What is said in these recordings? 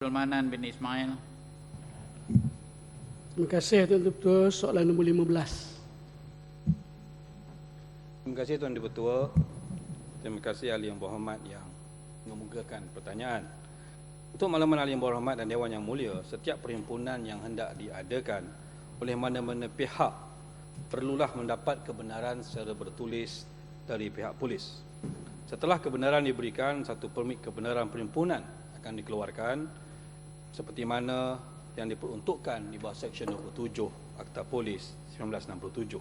Abdul Manan bin Ismail. Terima kasih Tuan Ketua. Soalan nombor 15. Terima kasih Tuan Ketua. Terima kasih Ahli Yang Berhormat yang mengemukakan pertanyaan. Untuk makluman Ahli Yang Berhormat dan Dewan Yang Mulia, setiap perhimpunan yang hendak diadakan oleh mana-mana pihak perlulah mendapat kebenaran secara bertulis dari pihak polis. Setelah kebenaran diberikan, satu permit kebenaran perhimpunan akan dikeluarkan seperti mana yang diperuntukkan di bawah Seksyen 27 Akta Polis 1967.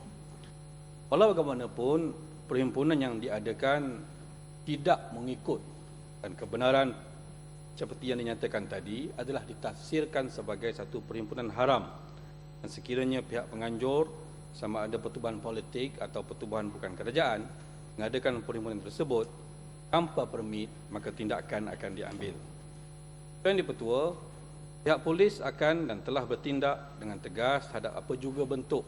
Walau bagaimanapun, perhimpunan yang diadakan tidak mengikut dan kebenaran seperti yang dinyatakan tadi adalah ditafsirkan sebagai satu perhimpunan haram. Dan sekiranya pihak penganjur sama ada pertubuhan politik atau pertubuhan bukan kerajaan mengadakan perhimpunan tersebut tanpa permit, maka tindakan akan diambil. Tuan Dipertua, pihak polis akan dan telah bertindak dengan tegas terhadap apa juga bentuk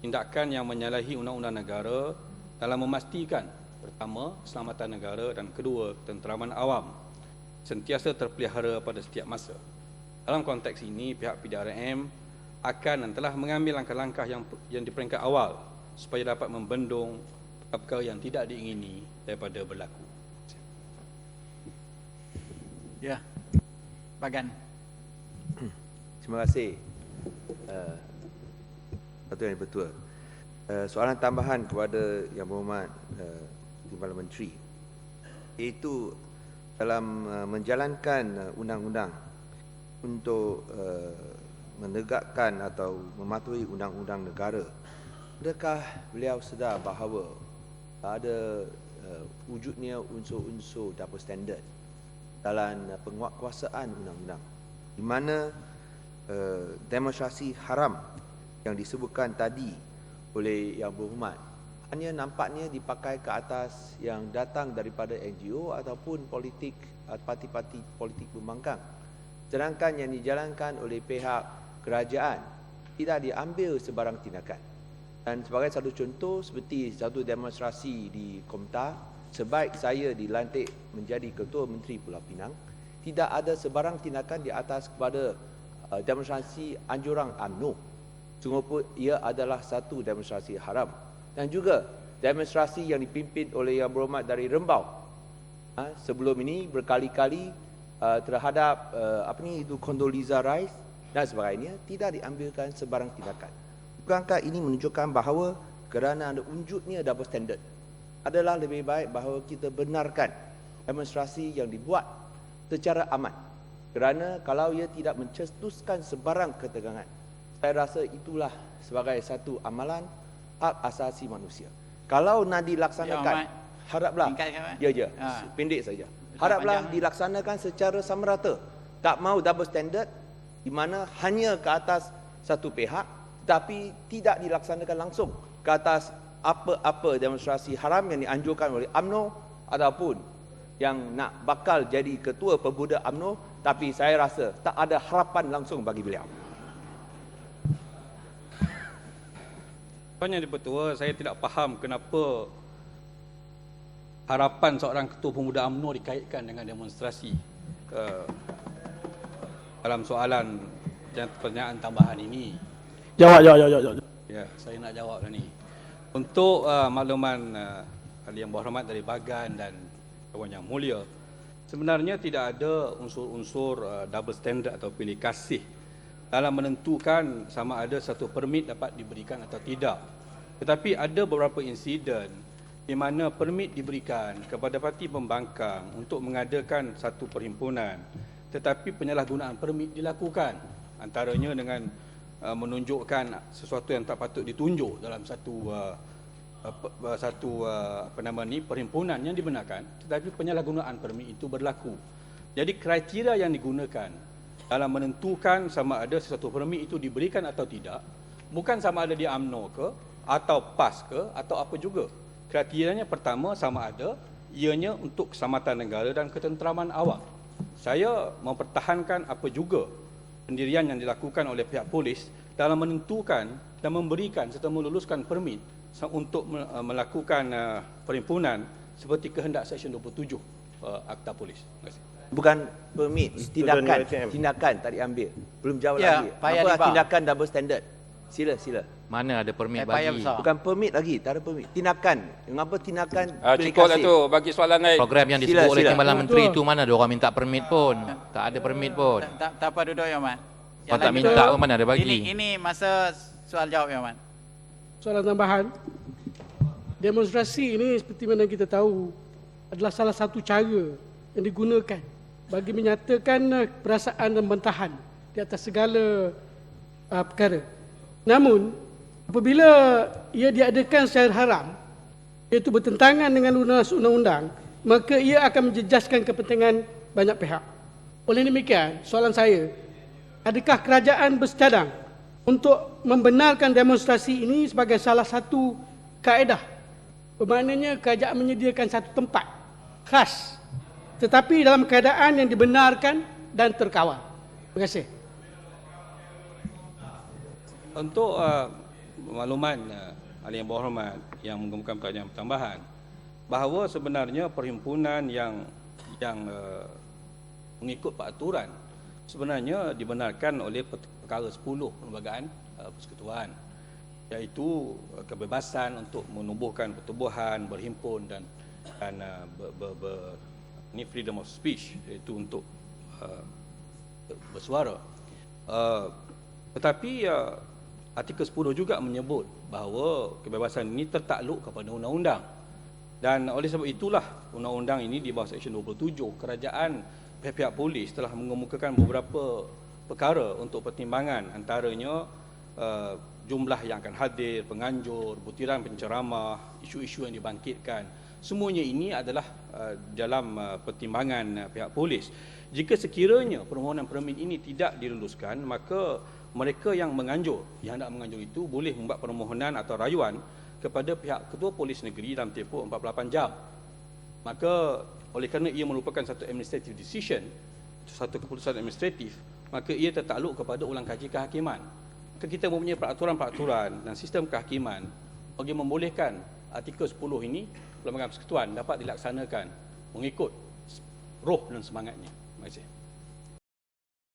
tindakan yang menyalahi undang-undang negara dalam memastikan pertama, keselamatan negara dan kedua, ketenteraman awam sentiasa terpelihara pada setiap masa. Dalam konteks ini, pihak PDRM akan dan telah mengambil langkah-langkah yang di peringkat awal supaya dapat membendung perkara yang tidak diingini daripada berlaku. Ya, Bagan. Terima kasih Tuan Yang Bertua. Soalan tambahan kepada Yang Berhormat Timbalan Menteri, iaitu dalam menjalankan undang-undang untuk menegakkan atau mematuhi undang-undang negara, adakah beliau sedar bahawa ada wujudnya unsur-unsur double standard dalam penguatkuasaan undang-undang, di mana demonstrasi haram yang disebutkan tadi oleh Yang Berhormat hanya nampaknya dipakai ke atas yang datang daripada NGO ataupun politik, parti-parti politik pembangkang, sedangkan yang dijalankan oleh pihak kerajaan tidak diambil sebarang tindakan. Dan sebagai satu contoh, seperti satu demonstrasi di Komtar, sebaik saya dilantik menjadi Ketua Menteri Pulau Pinang, tidak ada sebarang tindakan di atas kepada demonstrasi anjuran UMNO. Sungguh pun ia adalah satu demonstrasi haram. Dan juga demonstrasi yang dipimpin oleh Yang Berhormat dari Rembau sebelum ini berkali-kali terhadap Condoleezza Rice dan sebagainya, tidak diambilkan sebarang tindakan. Bukankah ini menunjukkan bahawa kerana ada wujudnya double standard, adalah lebih baik bahawa kita benarkan demonstrasi yang dibuat secara aman, kerana kalau ia tidak mencetuskan sebarang ketegangan, saya rasa itulah sebagai satu amalan hak asasi manusia. Kalau nak dilaksanakan, haraplah, pendek saja, haraplah dilaksanakan secara sama rata. Tak mau double standard di mana hanya ke atas satu pihak, tapi tidak dilaksanakan langsung ke atas apa-apa demonstrasi haram yang dianjurkan oleh UMNO ataupun yang nak bakal jadi ketua pemuda UMNO, tapi saya rasa tak ada harapan langsung bagi beliau. Tuan Yang Dipertua, saya tidak faham kenapa harapan seorang ketua pemuda UMNO dikaitkan dengan demonstrasi dalam soalan dan pertanyaan tambahan ini. Jawab. Ya, saya nak jawab dah ni. Untuk makluman Ahli Yang Berhormat dari Bagan dan Dewan Yang Mulia, sebenarnya tidak ada unsur-unsur double standard atau pilih kasih dalam menentukan sama ada satu permit dapat diberikan atau tidak. Tetapi ada beberapa insiden di mana permit diberikan kepada parti pembangkang untuk mengadakan satu perhimpunan, tetapi penyalahgunaan permit dilakukan, antaranya dengan menunjukkan sesuatu yang tak patut ditunjuk dalam satu perhimpunan yang dibenarkan, tetapi penyalahgunaan permit itu berlaku. Jadi kriteria yang digunakan dalam menentukan sama ada sesuatu permit itu diberikan atau tidak, bukan sama ada dia UMNO ke atau PAS ke atau apa juga. Kriterianya pertama sama ada ianya untuk keselamatan negara dan ketenteraman awam. Saya mempertahankan apa juga pendirian yang dilakukan oleh pihak polis dalam menentukan dan memberikan serta meluluskan permit untuk melakukan perhimpunan seperti kehendak Seksyen 27 Akta Polis. Terima kasih. bukan permit, tindakan, UiTM. tindakan tak diambil. Belum jawab Ya, lagi. Pak Apa Yadibah. tindakan double standard? Sila. Mana ada permit Payah bagi? besar. Bukan permit lagi, tak ada permit. Tindakan. Mengapa tindakan? pilih Cukup lah kasih? tu, bagi soalan lain. Program yang Sila, disebut oleh sila. Timbalan Menteri Betul. itu mana ada orang minta permit pun. Tak ada permit pun. Tak apa duduk, Yang Amat. Kalau tak lain minta duduk. pun mana ada bagi. Ini masa soal jawab, Yang Amat. Soalan tambahan. Demonstrasi ini seperti mana kita tahu adalah salah satu cara yang digunakan bagi menyatakan perasaan dan bantahan di atas segala perkara. Namun, apabila ia diadakan secara haram, iaitu bertentangan dengan undang-undang, maka ia akan menjejaskan kepentingan banyak pihak. Oleh demikian, soalan saya, adakah kerajaan bersedang untuk membenarkan demonstrasi ini sebagai salah satu kaedah? Bermaknanya kerajaan menyediakan satu tempat khas, tetapi dalam keadaan yang dibenarkan dan terkawal. Terima kasih. Untuk makluman ahli yang berhormat yang mengumumkan pertanyaan tambahan, bahawa sebenarnya perhimpunan yang mengikut peraturan sebenarnya dibenarkan oleh perkara 10 perlembagaan persekutuan, iaitu kebebasan untuk menumbuhkan pertubuhan, berhimpun dan ni freedom of speech, iaitu untuk bersuara. Tetapi artikel 10 juga menyebut bahawa kebebasan ini tertakluk kepada undang-undang. Dan oleh sebab itulah undang-undang ini di bawah Seksyen 27, kerajaan pihak-pihak polis telah mengemukakan beberapa perkara untuk pertimbangan, antaranya jumlah yang akan hadir, penganjur, butiran penceramah, isu-isu yang dibangkitkan. Semuanya ini adalah dalam pertimbangan pihak polis. Jika sekiranya permohonan permit ini tidak diluluskan, maka mereka yang menganjur, yang hendak menganjur itu boleh membuat permohonan atau rayuan kepada pihak Ketua Polis Negeri dalam tempoh 48 jam. Maka oleh kerana ia merupakan satu administrative decision, satu keputusan administratif, maka ia tertakluk kepada ulang kaji kehakiman. Maka kita mempunyai peraturan-peraturan dan sistem kehakiman bagi membolehkan artikel 10 ini Perlembagaan Persekutuan dapat dilaksanakan mengikut roh dan semangatnya. Terima kasih.